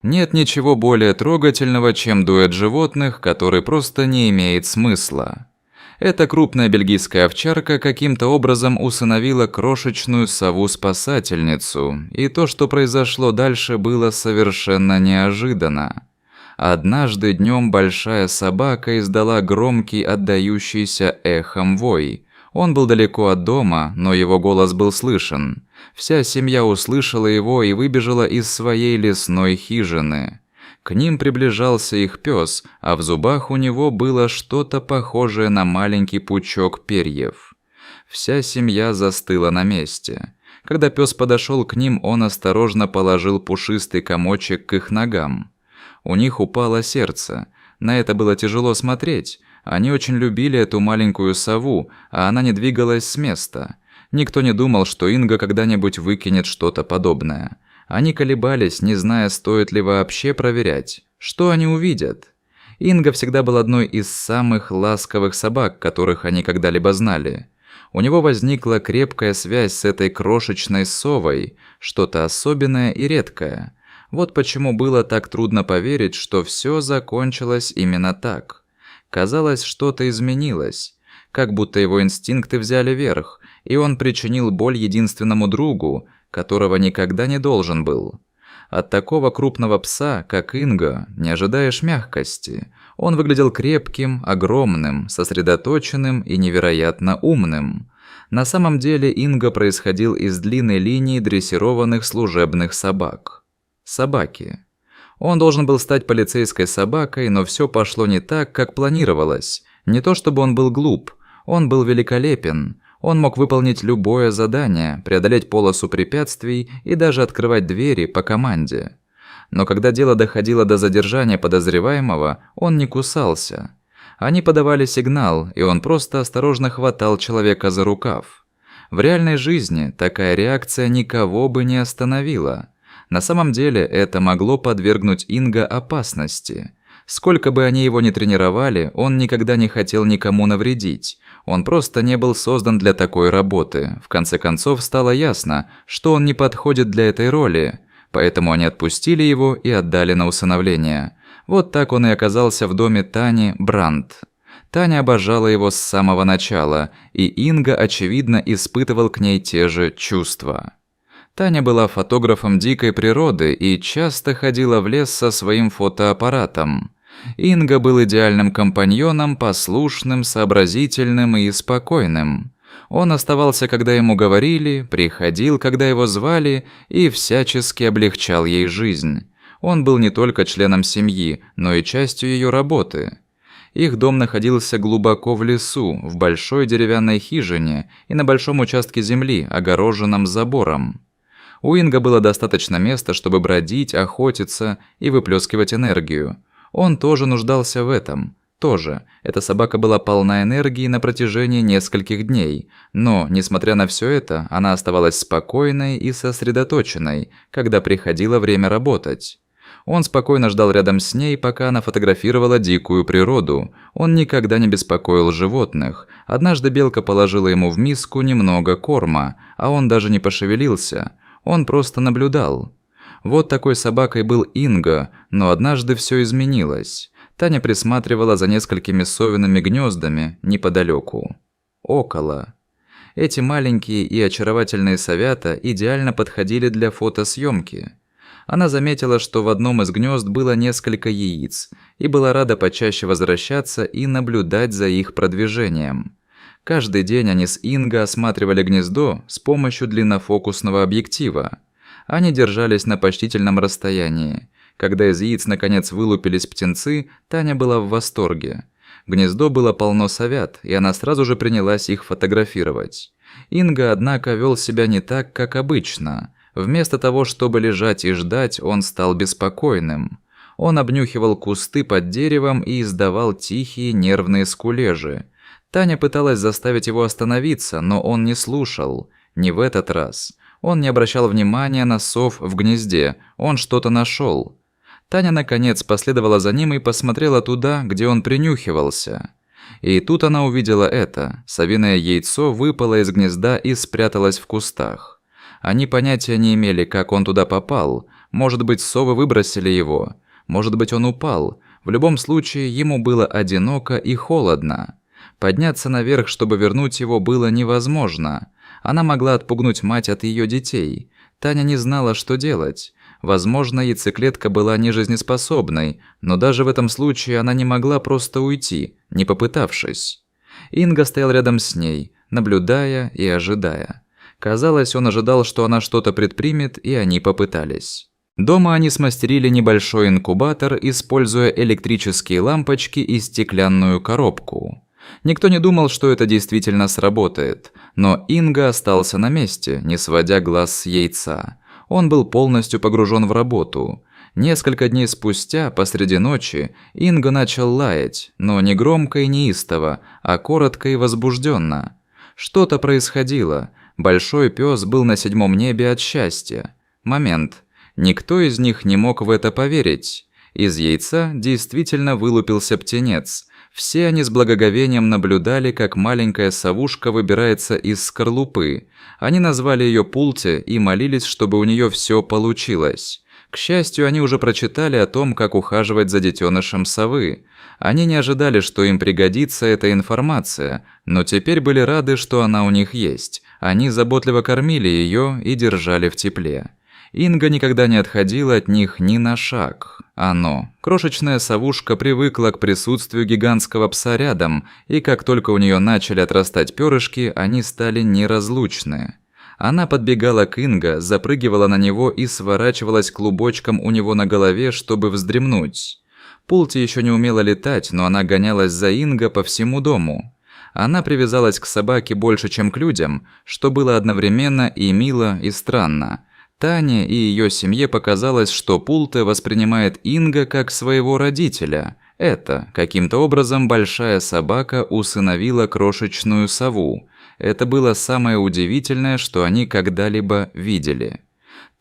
Нет ничего более трогательного, чем дуэт животных, который просто не имеет смысла. Эта крупная бельгийская овчарка каким-то образом усыновила крошечную сову-спасательницу, и то, что произошло дальше, было совершенно неожиданно. Однажды днем большая собака издала громкий, отдающийся эхом вой. Он был далеко от дома, но его голос был слышен. Вся семья услышала его и выбежала из своей лесной хижины. К ним приближался их пес, а в зубах у него было что-то похожее на маленький пучок перьев. Вся семья застыла на месте. Когда пес подошел к ним, он осторожно положил пушистый комочек к их ногам. У них упало сердце. На это было тяжело смотреть. Они очень любили эту маленькую сову, а она не двигалась с места. Никто не думал, что Инга когда-нибудь выкинет что-то подобное. Они колебались, не зная, стоит ли вообще проверять. Что они увидят? Инга всегда был одной из самых ласковых собак, которых они когда-либо знали. У него возникла крепкая связь с этой крошечной совой, что-то особенное и редкое. Вот почему было так трудно поверить, что все закончилось именно так. Казалось, что-то изменилось, как будто его инстинкты взяли верх, и он причинил боль единственному другу, которого никогда не должен был. От такого крупного пса, как Инга, не ожидаешь мягкости. Он выглядел крепким, огромным, сосредоточенным и невероятно умным. На самом деле Инга происходил из длинной линии дрессированных служебных собак. Собаки. Он должен был стать полицейской собакой, но все пошло не так, как планировалось. Не то чтобы он был глуп, он был великолепен. Он мог выполнить любое задание, преодолеть полосу препятствий и даже открывать двери по команде. Но когда дело доходило до задержания подозреваемого, он не кусался. Они подавали сигнал, и он просто осторожно хватал человека за рукав. В реальной жизни такая реакция никого бы не остановила. На самом деле это могло подвергнуть Инга опасности. Сколько бы они его ни тренировали, он никогда не хотел никому навредить. Он просто не был создан для такой работы. В конце концов стало ясно, что он не подходит для этой роли. Поэтому они отпустили его и отдали на усыновление. Вот так он и оказался в доме Тани Брандт. Таня обожала его с самого начала, и Инга, очевидно, испытывал к ней те же чувства. Таня была фотографом дикой природы и часто ходила в лес со своим фотоаппаратом. Инга был идеальным компаньоном, послушным, сообразительным и спокойным. Он оставался, когда ему говорили, приходил, когда его звали, и всячески облегчал ей жизнь. Он был не только членом семьи, но и частью ее работы. Их дом находился глубоко в лесу, в большой деревянной хижине и на большом участке земли, огороженном забором. У Инга было достаточно места, чтобы бродить, охотиться и выплескивать энергию. Он тоже нуждался в этом. Тоже. Эта собака была полна энергии на протяжении нескольких дней. Но, несмотря на все это, она оставалась спокойной и сосредоточенной, когда приходило время работать. Он спокойно ждал рядом с ней, пока она фотографировала дикую природу. Он никогда не беспокоил животных. Однажды белка положила ему в миску немного корма, а он даже не пошевелился. Он просто наблюдал. Вот такой собакой был Инга, но однажды все изменилось. Таня присматривала за несколькими совиными гнездами неподалеку. Около. Эти маленькие и очаровательные совята идеально подходили для фотосъемки. Она заметила, что в одном из гнезд было несколько яиц, и была рада почаще возвращаться и наблюдать за их продвижением. Каждый день они с Инго осматривали гнездо с помощью длиннофокусного объектива. Они держались на почтительном расстоянии. Когда из яиц наконец вылупились птенцы, Таня была в восторге. Гнездо было полно совят, и она сразу же принялась их фотографировать. Инго, однако, вел себя не так, как обычно. Вместо того, чтобы лежать и ждать, он стал беспокойным. Он обнюхивал кусты под деревом и издавал тихие нервные скулежи. Таня пыталась заставить его остановиться, но он не слушал. Не в этот раз. Он не обращал внимания на сов в гнезде. Он что-то нашел. Таня, наконец, последовала за ним и посмотрела туда, где он принюхивался. И тут она увидела это. Совиное яйцо выпало из гнезда и спряталось в кустах. Они понятия не имели, как он туда попал. Может быть, совы выбросили его. Может быть, он упал. В любом случае, ему было одиноко и холодно. Подняться наверх, чтобы вернуть его, было невозможно. Она могла отпугнуть мать от ее детей. Таня не знала, что делать. Возможно, яйцеклетка была нежизнеспособной, но даже в этом случае она не могла просто уйти, не попытавшись. Инга стоял рядом с ней, наблюдая и ожидая. Казалось, он ожидал, что она что-то предпримет, и они попытались. Дома они смастерили небольшой инкубатор, используя электрические лампочки и стеклянную коробку. Никто не думал, что это действительно сработает, но Инга остался на месте, не сводя глаз с яйца. Он был полностью погружен в работу. Несколько дней спустя, посреди ночи, Инга начал лаять, но не громко и неистово, а коротко и возбужденно. Что-то происходило. Большой пес был на 7-м небе от счастья. Момент. Никто из них не мог в это поверить. Из яйца действительно вылупился птенец. Все они с благоговением наблюдали, как маленькая совушка выбирается из скорлупы. Они назвали ее Пулте и молились, чтобы у нее все получилось. К счастью, они уже прочитали о том, как ухаживать за детенышем совы. Они не ожидали, что им пригодится эта информация, но теперь были рады, что она у них есть. Они заботливо кормили ее и держали в тепле. Инга никогда не отходила от них ни на шаг. Крошечная совушка, привыкла к присутствию гигантского пса рядом, и как только у нее начали отрастать перышки, они стали неразлучны. Она подбегала к Инга, запрыгивала на него и сворачивалась клубочком у него на голове, чтобы вздремнуть. Пулти еще не умела летать, но она гонялась за Инга по всему дому. Она привязалась к собаке больше, чем к людям, что было одновременно и мило, и странно. Тане и ее семье показалось, что Пулте воспринимает Инга как своего родителя. Это, каким-то образом, большая собака усыновила крошечную сову. Это было самое удивительное, что они когда-либо видели.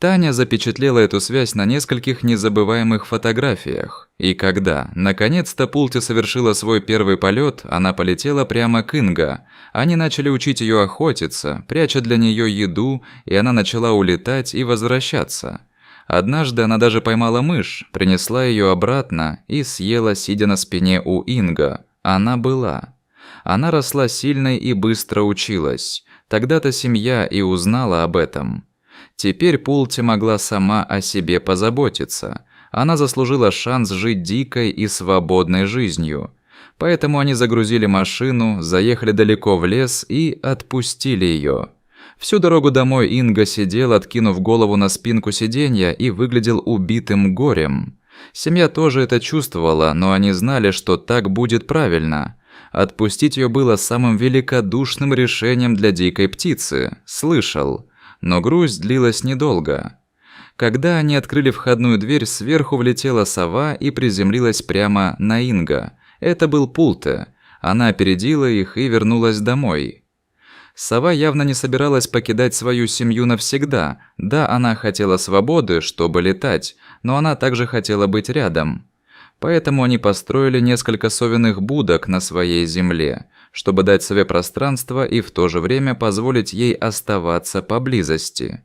Таня запечатлела эту связь на нескольких незабываемых фотографиях. И когда, наконец-то, Пулте совершила свой первый полет, она полетела прямо к Инга. Они начали учить ее охотиться, пряча для нее еду, и она начала улетать и возвращаться. Однажды она даже поймала мышь, принесла ее обратно и съела, сидя на спине у Инга. Она росла сильной и быстро училась. Тогда-то семья и узнала об этом. Теперь Пулте могла сама о себе позаботиться. Она заслужила шанс жить дикой и свободной жизнью. Поэтому они загрузили машину, заехали далеко в лес и отпустили ее. Всю дорогу домой Инга сидел, откинув голову на спинку сиденья, и выглядел убитым горем. Семья тоже это чувствовала, но они знали, что так будет правильно. Отпустить ее было самым великодушным решением для дикой птицы, слышал. Но грусть длилась недолго. Когда они открыли входную дверь, сверху влетела сова и приземлилась прямо на Инга. Это был Пулте. Она опередила их и вернулась домой. Сова явно не собиралась покидать свою семью навсегда. Да, она хотела свободы, чтобы летать, но она также хотела быть рядом. Поэтому они построили несколько совиных будок на своей земле, чтобы дать сове пространство и в то же время позволить ей оставаться поблизости.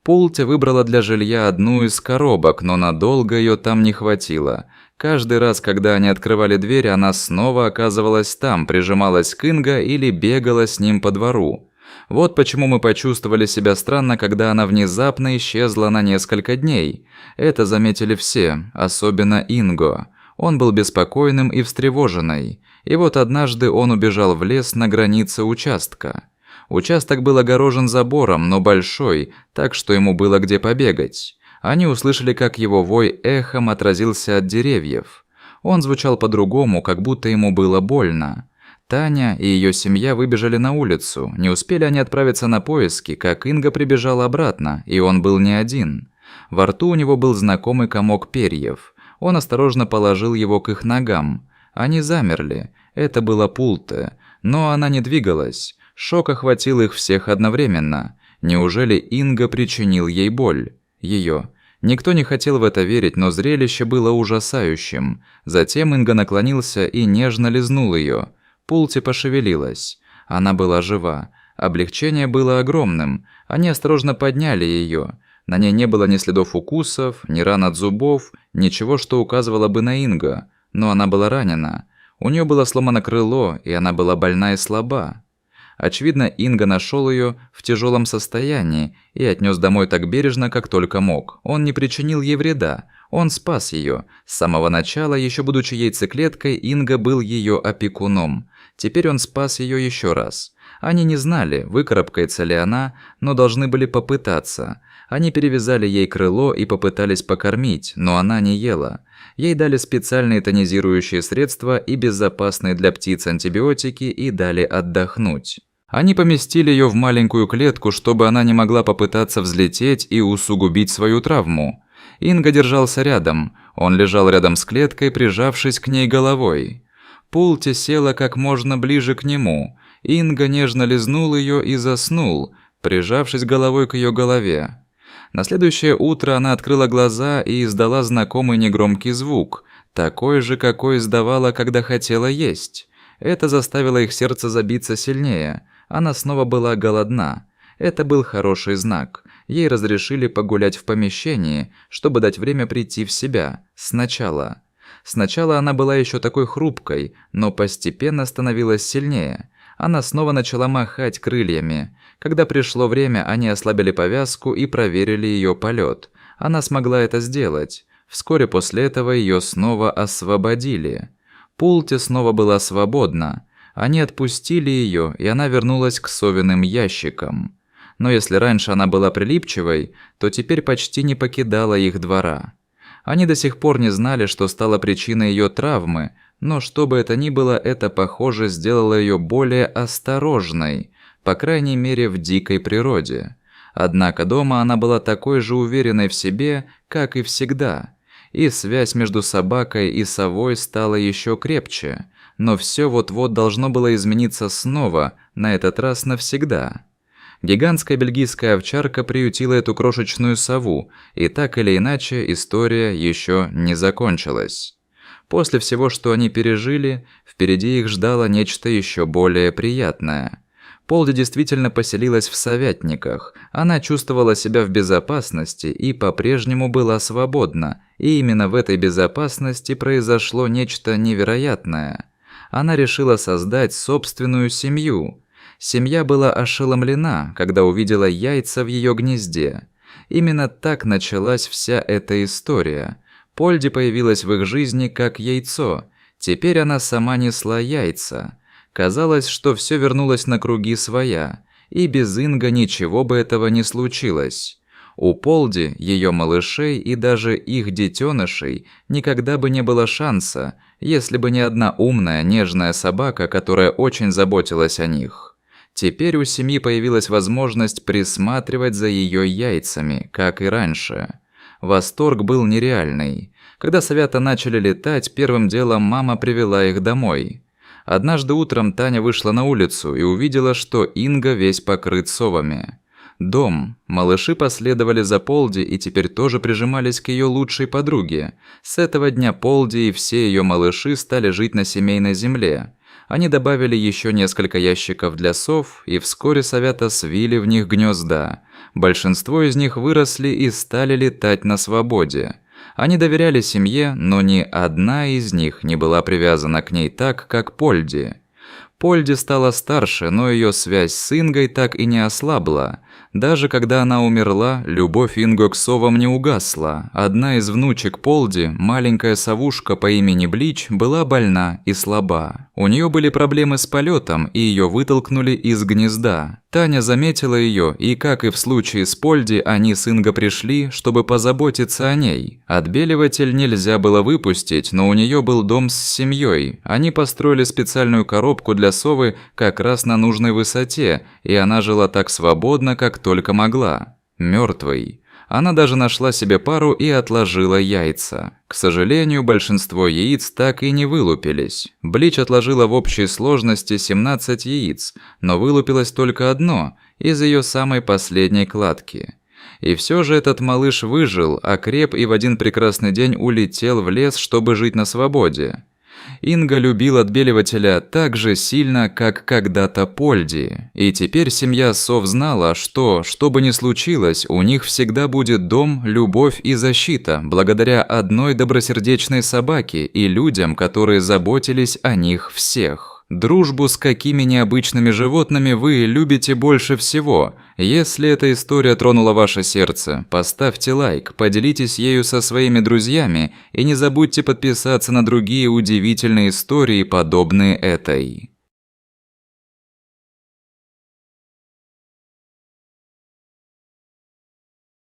Пулте выбрала для жилья одну из коробок, но надолго ее там не хватило. Каждый раз, когда они открывали дверь, она снова оказывалась там, прижималась к Инга или бегала с ним по двору. Вот почему мы почувствовали себя странно, когда она внезапно исчезла на несколько дней. Это заметили все, особенно Инго. Он был беспокойным и встревоженный. И вот однажды он убежал в лес на границе участка. Участок был огорожен забором, но большой, так что ему было где побегать. Они услышали, как его вой эхом отразился от деревьев. Он звучал по-другому, как будто ему было больно. Таня и ее семья выбежали на улицу. Не успели они отправиться на поиски, как Инга прибежала обратно, и он был не один. Во рту у него был знакомый комок перьев. Он осторожно положил его к их ногам. Они замерли. Это была Пулте. Но она не двигалась. Шок охватил их всех одновременно. Неужели Инга причинил ей боль? Ее. Никто не хотел в это верить, но зрелище было ужасающим. Затем Инга наклонился и нежно лизнул ее. Пулте пошевелилась. Она была жива. Облегчение было огромным. Они осторожно подняли ее. На ней не было ни следов укусов, ни ран от зубов, ничего, что указывало бы на Инга, но она была ранена. У нее было сломано крыло, и она была больна и слаба. Очевидно, Инга нашел ее в тяжелом состоянии и отнес домой так бережно, как только мог. Он не причинил ей вреда, он спас ее. С самого начала, еще будучи яйцеклеткой, Инга был ее опекуном. Теперь он спас ее еще раз. Они не знали, выкарабкается ли она, но должны были попытаться. Они перевязали ей крыло и попытались покормить, но она не ела. Ей дали специальные тонизирующие средства и безопасные для птиц антибиотики и дали отдохнуть. Они поместили ее в маленькую клетку, чтобы она не могла попытаться взлететь и усугубить свою травму. Инга держался рядом. Он лежал рядом с клеткой, прижавшись к ней головой. Пулти села как можно ближе к нему. Инга нежно лизнул ее и заснул, прижавшись головой к ее голове. На следующее утро она открыла глаза и издала знакомый негромкий звук, такой же, какой издавала, когда хотела есть. Это заставило их сердце забиться сильнее. Она снова была голодна. Это был хороший знак. Ей разрешили погулять в помещении, чтобы дать время прийти в себя. Сначала. Сначала она была еще такой хрупкой, но постепенно становилась сильнее. Она снова начала махать крыльями. Когда пришло время, они ослабили повязку и проверили ее полет. Она смогла это сделать. Вскоре после этого ее снова освободили. Пулти снова была свободна. Они отпустили ее, и она вернулась к совиным ящикам. Но если раньше она была прилипчивой, то теперь почти не покидала их двора. Они до сих пор не знали, что стало причиной ее травмы, но что бы это ни было, это, похоже, сделало ее более осторожной, по крайней мере, в дикой природе. Однако дома она была такой же уверенной в себе, как и всегда. И связь между собакой и совой стала еще крепче. Но все вот-вот должно было измениться снова, на этот раз навсегда. Гигантская бельгийская овчарка приютила эту крошечную сову, и так или иначе история еще не закончилась. После всего, что они пережили, впереди их ждало нечто еще более приятное. Полди действительно поселилась в совятниках. Она чувствовала себя в безопасности и по-прежнему была свободна. И именно в этой безопасности произошло нечто невероятное. Она решила создать собственную семью. Семья была ошеломлена, когда увидела яйца в ее гнезде. Именно так началась вся эта история. Полди появилась в их жизни как яйцо. Теперь она сама несла яйца. Казалось, что все вернулось на круги своя, и без Инга ничего бы этого не случилось. У Полди, ее малышей и даже их детенышей никогда бы не было шанса, если бы не одна умная, нежная собака, которая очень заботилась о них. Теперь у семьи появилась возможность присматривать за ее яйцами, как и раньше. Восторг был нереальный. Когда совята начали летать, первым делом мама привела их домой. Однажды утром Таня вышла на улицу и увидела, что Инга весь покрыт совами. Дом. Малыши последовали за Полди и теперь тоже прижимались к ее лучшей подруге. С этого дня Полди и все ее малыши стали жить на семейной земле. Они добавили еще несколько ящиков для сов, и вскоре совята свили в них гнезда. Большинство из них выросли и стали летать на свободе. Они доверяли семье, но ни одна из них не была привязана к ней так, как Полди. Полди стала старше, но ее связь с Ингой так и не ослабла. Даже когда она умерла, любовь Инго к совам не угасла. Одна из внучек Полди, маленькая совушка по имени Блич, была больна и слаба. У нее были проблемы с полетом, и ее вытолкнули из гнезда. Таня заметила ее, и, как и в случае с Полди, они с Инго пришли, чтобы позаботиться о ней. Отбеливатель нельзя было выпустить, но у нее был дом с семьей. Они построили специальную коробку для совы как раз на нужной высоте, и она жила так свободно, как только могла. Мертвой. Она даже нашла себе пару и отложила яйца. К сожалению, большинство яиц так и не вылупились. Блич отложила в общей сложности 17 яиц, но вылупилось только одно из ее самой последней кладки. И все же этот малыш выжил, окреп и в один прекрасный день улетел в лес, чтобы жить на свободе. Инга любил отбеливателя так же сильно, как когда-то Польди. И теперь семья Сов знала, что бы ни случилось, у них всегда будет дом, любовь и защита, благодаря одной добросердечной собаке и людям, которые заботились о них всех. Дружбу с какими необычными животными вы любите больше всего? Если эта история тронула ваше сердце, поставьте лайк, поделитесь ею со своими друзьями и не забудьте подписаться на другие удивительные истории, подобные этой.